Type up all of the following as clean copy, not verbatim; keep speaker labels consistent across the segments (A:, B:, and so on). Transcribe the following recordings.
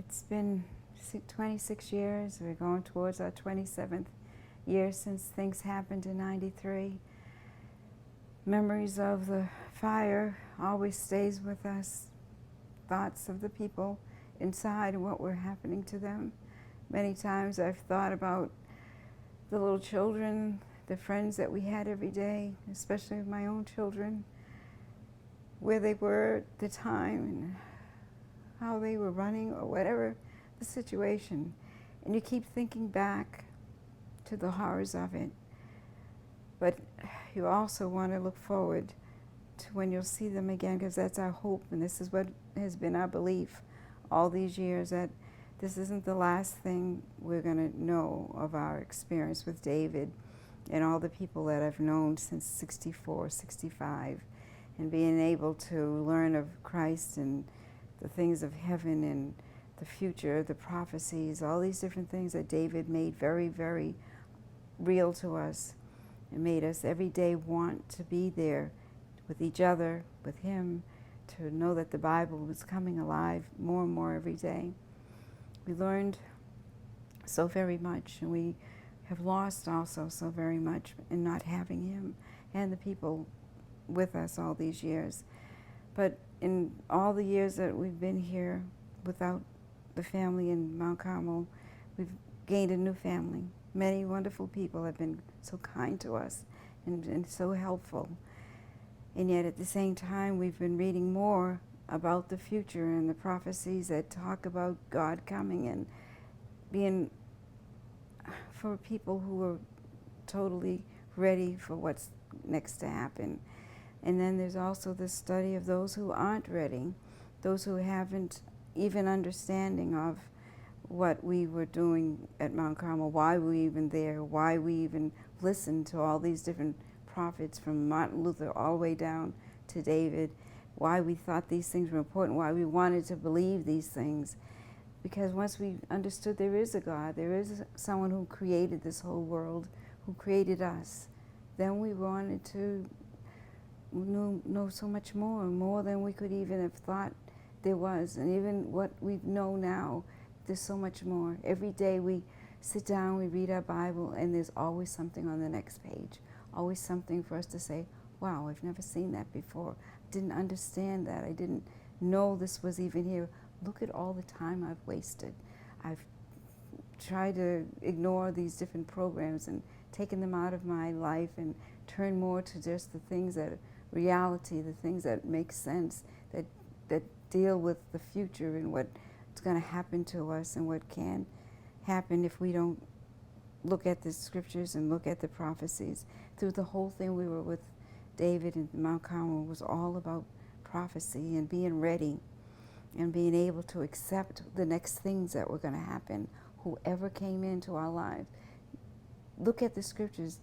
A: It's been 26 years. We're going towards our 27th year since things happened in '93. Memories of the fire always stays with us. Thoughts of the people inside and what were happening to them. Many times I've thought about the little children, the friends that we had every day, especially my own children, where they were at the time and how they were running or whatever the situation. And you keep thinking back to the horrors of it. But you also want to look forward to when you'll see them again, because that's our hope, and this is what has been our belief all these years, that this isn't the last thing we're going to know of our experience with David and all the people that I've known since 64, 65, and being able to learn of Christ and the things of heaven and the future, the prophecies, all these different things that David made very, very real to us. It made us every day want to be there with each other, with him, to know that the Bible was coming alive more and more every day. We learned so very much, and we have lost also so very much in not having him and the people with us all these years. But in all the years that we've been here without the family in Mount Carmel, we've gained a new family. Many wonderful people have been so kind to us and so helpful. And yet at the same time, we've been reading more about the future and the prophecies that talk about God coming and being for people who are totally ready for what's next to happen. And then there's also the study of those who aren't ready, those who haven't even understanding of what we were doing at Mount Carmel, why we were even there, why we even listened to all these different prophets from Martin Luther all the way down to David, why we thought these things were important, why we wanted to believe these things. Because once we understood there is a God, there is someone who created this whole world, who created us, then we wanted to know so much more than we could even have thought there was. And even what we know now, there's so much more. Every day we sit down, we read our Bible, and there's always something on the next page. Always something for us to say, wow, I've never seen that before. I didn't understand that. I didn't know this was even here. Look at all the time I've wasted. I've tried to ignore these different programs and taken them out of my life and turn more to just the things that reality, the things that make sense, that deal with the future and what's going to happen to us and what can happen if we don't look at the scriptures and look at the prophecies. Through the whole thing we were with David and Mount Carmel was all about prophecy and being ready and being able to accept the next things that were going to happen, whoever came into our lives. Look at the scriptures,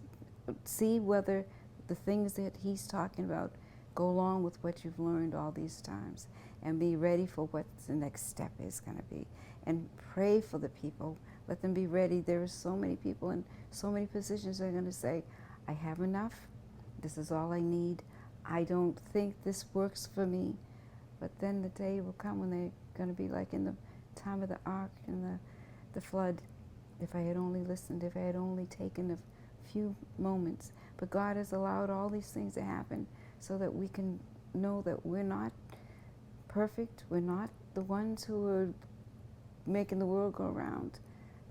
A: see whether the things that he's talking about go along with what you've learned all these times, and be ready for what the next step is going to be. And pray for the people. Let them be ready. There are so many people in so many positions that are going to say, I have enough. This is all I need. I don't think this works for me. But then the day will come when they're going to be like in the time of the ark and the flood. If I had only listened, if I had only taken a few moments. But God has allowed all these things to happen so that we can know that we're not perfect. We're not the ones who are making the world go round.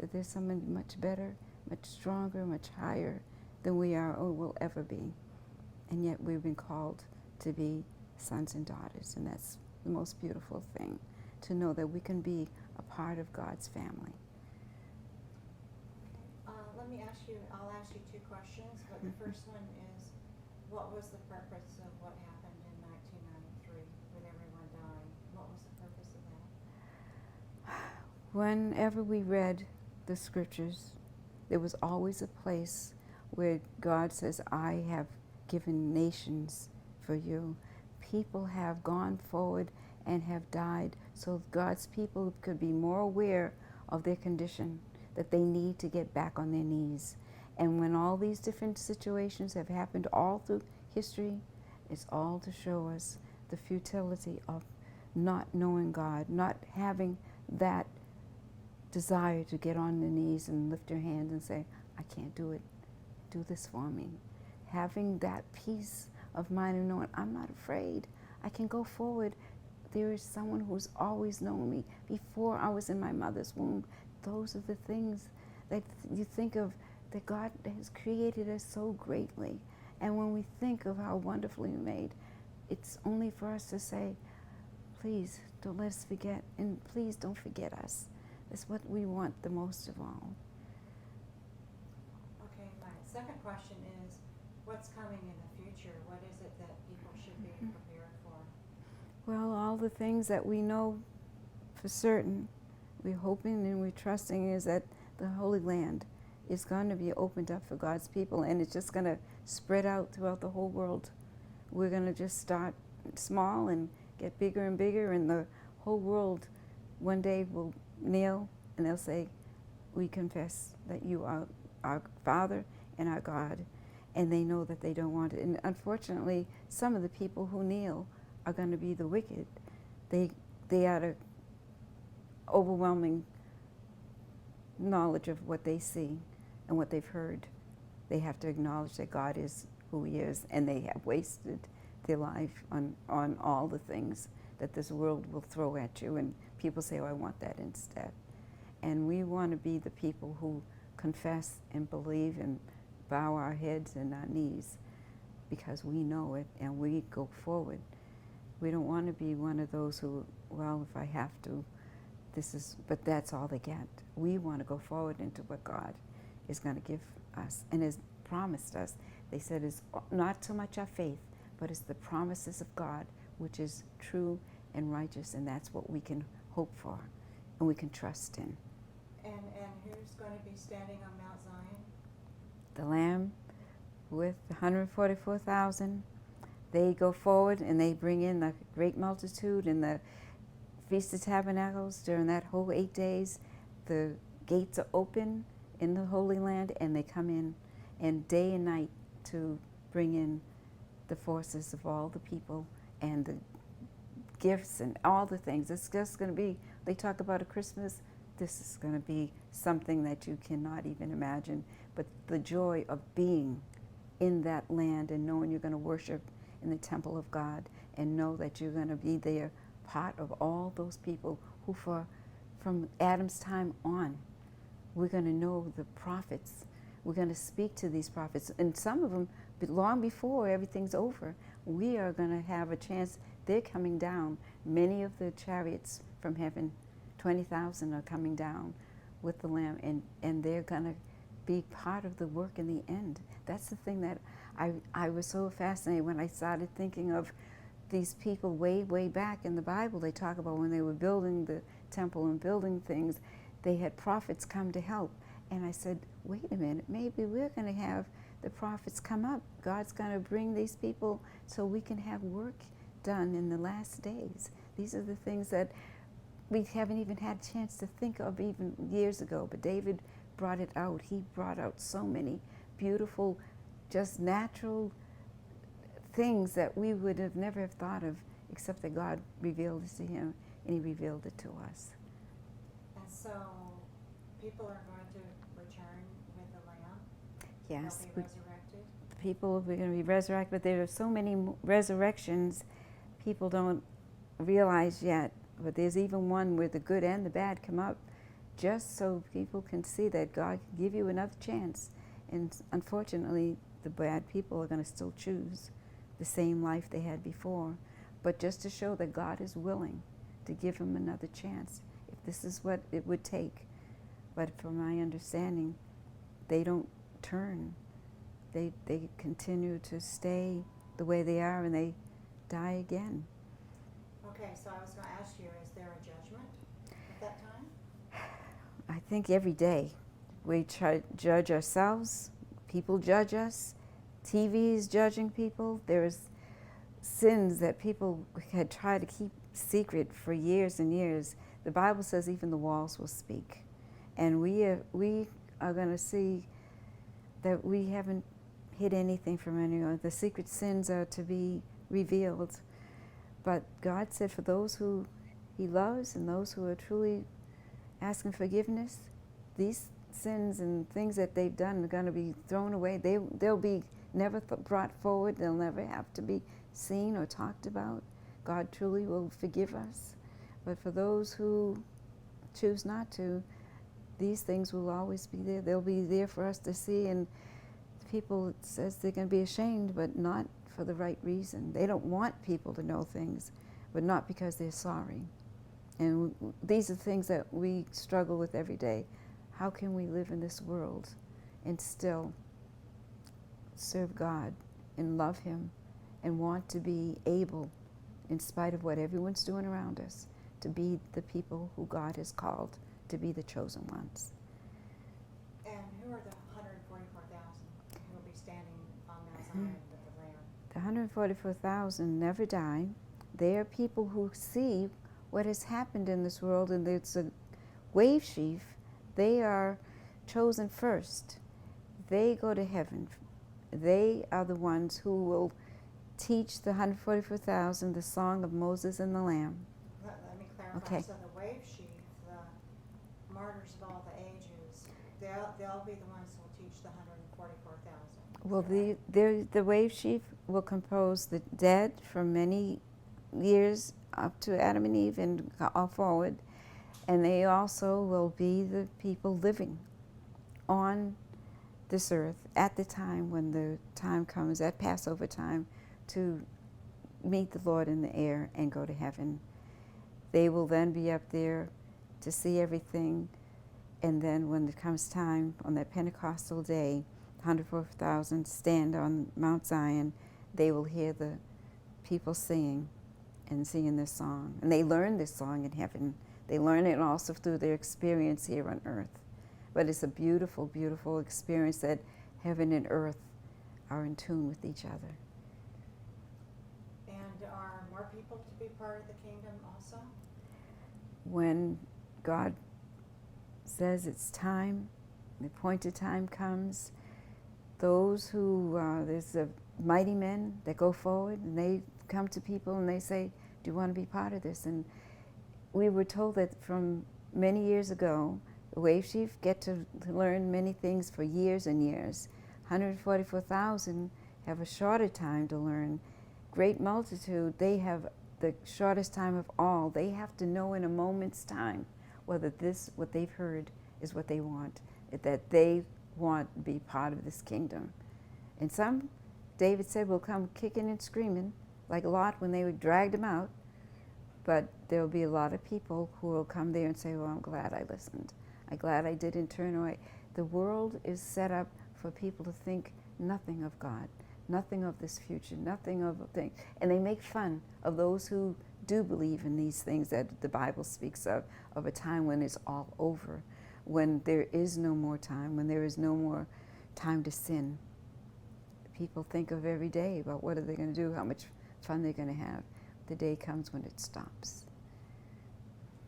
A: That there's someone much better, much stronger, much higher than we are or will ever be. And yet we've been called to be sons and daughters, and that's the most beautiful thing, to know that we can be a part of God's family.
B: I'll ask you two questions, but the first one is, what was the purpose of what happened in 1993 with everyone dying? What was the purpose of that?
A: Whenever we read the scriptures, there was always a place where God says, I have given nations for you. People have gone forward and have died so God's people could be more aware of their condition, that they need to get back on their knees. And when all these different situations have happened all through history, it's all to show us the futility of not knowing God, not having that desire to get on their knees and lift your hands and say, I can't do it. Do this for me. Having that peace of mind and knowing I'm not afraid. I can go forward. There is someone who's always known me before I was in my mother's womb. Those are the things that you think of, that God has created us so greatly. And when we think of how wonderfully we made, it's only for us to say, please don't let us forget, and please don't forget us. That's what we want the most of all.
B: Okay, my second question is, what's coming in the future? What is it that people should be prepared for?
A: Well, all the things that we know for certain, we're hoping and we're trusting is that the Holy Land is going to be opened up for God's people, and it's just going to spread out throughout the whole world. We're going to just start small and get bigger and bigger, and the whole world one day will kneel and they'll say, we confess that you are our Father and our God, and they know that they don't want it. And unfortunately, some of the people who kneel are going to be the wicked. They are the overwhelming knowledge of what they see and what they've heard. They have to acknowledge that God is who He is, and they have wasted their life on all the things that this world will throw at you, and people say, oh, I want that instead. And we want to be the people who confess and believe and bow our heads and our knees because we know it and we go forward. We don't want to be one of those who, well, if I have to, but that's all they get. We want to go forward into what God is going to give us and has promised us. They said it's not so much our faith, but it's the promises of God, which is true and righteous, and that's what we can hope for and we can trust in.
B: And who's going to be standing on Mount Zion?
A: The Lamb with 144,000. They go forward and they bring in the great multitude in the Feast of Tabernacles. During that whole 8 days, the gates are open in the Holy Land, and they come in, and day and night to bring in the forces of all the people and the gifts and all the things. It's just going to be, they talk about a Christmas, this is going to be something that you cannot even imagine. But the joy of being in that land and knowing you're going to worship in the temple of God and know that you're going to be there, part of all those people who from Adam's time on, we're going to know the prophets. We're going to speak to these prophets. And some of them, long before everything's over, we are going to have a chance. They're coming down. Many of the chariots from heaven, 20,000 are coming down with the Lamb, and they're going to be part of the work in the end. That's the thing that I was so fascinated when I started thinking of these people way, way back in the Bible. They talk about when they were building the temple and building things, they had prophets come to help. And I said, wait a minute, maybe we're going to have the prophets come up. God's going to bring these people so we can have work done in the last days. These are the things that we haven't even had a chance to think of even years ago. But David brought it out. He brought out so many beautiful, just natural things that we would have never have thought of, except that God revealed it to him, and He revealed it to us.
B: And so people are going to return with the Lamb?
A: Yes.
B: They'll be resurrected?
A: People are going to be resurrected, but there are so many resurrections people don't realize yet. But there's even one where the good and the bad come up, just so people can see that God can give you another chance. And unfortunately, the bad people are going to still choose the same life they had before. But just to show that God is willing to give them another chance, if this is what it would take. But from my understanding, they don't turn. They continue to stay the way they are, and they die again.
B: Okay, so I was going to ask you, is there a judgment at that time?
A: I think every day we try to judge ourselves. People judge us. TV is judging people. There's sins that people had tried to keep secret for years and years. The Bible says even the walls will speak. And we are going to see that we haven't hid anything from anyone. The secret sins are to be revealed. But God said for those who He loves and those who are truly asking forgiveness, these sins and things that they've done are going to be thrown away. They'll be never brought forward. They'll never have to be seen or talked about. God truly will forgive us. But for those who choose not to, these things will always be there. They'll be there for us to see, and people, it says they're going to be ashamed, but not for the right reason. They don't want people to know things, but not because they're sorry. And these are things that we struggle with every day. How can we live in this world and still serve God and love Him and want to be able, in spite of what everyone's doing around us, to be the people who God has called to be the chosen ones?
B: And who are the 144,000 who will be standing on Mount Zion with the Lamb?
A: The 144,000 never die. They are people who see what has happened in this world, and it's a wave sheaf. They are chosen first. They go to heaven. They are the ones who will teach the 144,000 the song of Moses and the Lamb.
B: Let me clarify.
A: Okay.
B: So the wave sheaf, the martyrs of all the ages, they'll be the ones who will teach the 144,000.
A: Well, the wave sheaf will compose the dead from many years up to Adam and Eve and all forward. And they also will be the people living on this earth at the time when the time comes, at Passover time, to meet the Lord in the air and go to heaven. They will then be up there to see everything, and then when it comes time on that Pentecostal day, 104,000 stand on Mount Zion. They will hear the people singing this song. And they learn this song in heaven. They learn it also through their experience here on earth. But it's a beautiful, beautiful experience that heaven and earth are in tune with each other.
B: And are more people to be part of the kingdom also?
A: When God says it's time, the appointed time comes, those who, there's the mighty men that go forward, and they come to people and they say, do you want to be part of this? And we were told that from many years ago, the wave sheaf get to learn many things for years and years. 144,000 have a shorter time to learn. Great multitude, they have the shortest time of all. They have to know in a moment's time whether this, what they've heard, is what they want, that they want to be part of this kingdom. And some, David said, will come kicking and screaming, like Lot when they dragged him out. But there will be a lot of people who will come there and say, well, I'm glad I listened. I'm glad I didn't turn away. The world is set up for people to think nothing of God, nothing of this future, nothing of a thing. And they make fun of those who do believe in these things that the Bible speaks of a time when it's all over, when there is no more time, when there is no more time to sin. People think of every day about what are they going to do, how much fun they're going to have. The day comes when it stops.